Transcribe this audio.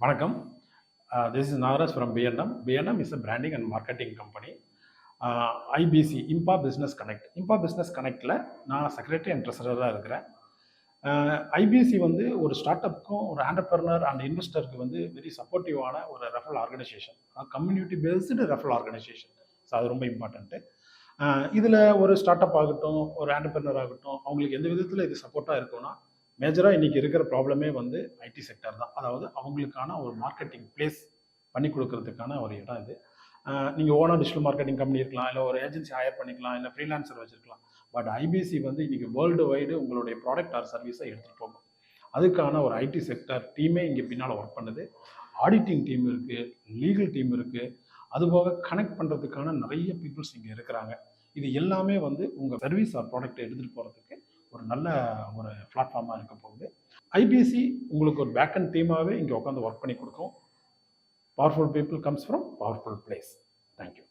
வணக்கம். This is Nagaraj from B&M. B&M is a branding and marketing company. IBC, IMPA Business Connect. IMPA Business Connectல நான் secretary and ட்ரெஸரராக இருக்கிறேன். IBC வந்து ஒரு start அப்புக்கும் ஒரு entrepreneur and இன்வெஸ்டருக்கு வந்து very சப்போர்ட்டிவான ஒரு referral organisation, community based referral organisation. So அது ரொம்ப important. இதில் ஒரு ஸ்டார்ட் அப் ஆகட்டும், ஒரு ஆண்டர்பிரனர் ஆகட்டும், அவங்களுக்கு எந்த விதத்தில் இது சப்போர்ட்டாக இருக்கும்னா, மேஜராக இன்றைக்கி இருக்கிற ப்ராப்ளமே வந்து ஐடி செக்டர் தான். அதாவது அவங்களுக்கான ஒரு மார்க்கெட்டிங் பிளேஸ் பண்ணி கொடுக்கறதுக்கான ஒரு இடம் இது. நீங்கள் ஓனாக டிஜிட்டல் மார்க்கெட்டிங் கம்பெனி இருக்கலாம், இல்லை ஒரு ஏஜென்சி ஹையர் பண்ணிக்கலாம், இல்லை ஃப்ரீலான்சர் வச்சுருக்கலாம். பட் ஐபிசி வந்து இன்றைக்கி வேர்ல்டு வைடு உங்களுடைய ப்ராடக்ட் ஆர் சர்வீஸை எடுத்துகிட்டு போகும். அதுக்கான ஒரு ஐடி செக்டர் டீமே இங்கே பின்னால் ஒர்க் பண்ணுது. ஆடிட்டிங் டீம் இருக்குது, லீகல் டீம் இருக்குது, அதுபோக கனெக்ட் பண்ணுறதுக்கான நிறைய பீப்புள்ஸ் இங்கே இருக்கிறாங்க. இது எல்லாமே வந்து உங்கள் சர்வீஸ் ஆர் ப்ராடக்ட்டை எடுத்துகிட்டு போகிறதுக்கு ஒரு நல்ல ஒரு பிளாட்ஃபார்மாக இருக்க போகுது. ஐபிசி உங்களுக்கு ஒரு பேக் அண்ட் டீமாகவே இங்கே உட்காந்து ஒர்க் பண்ணி கொடுக்கும். Powerful people comes from powerful place. Thank you.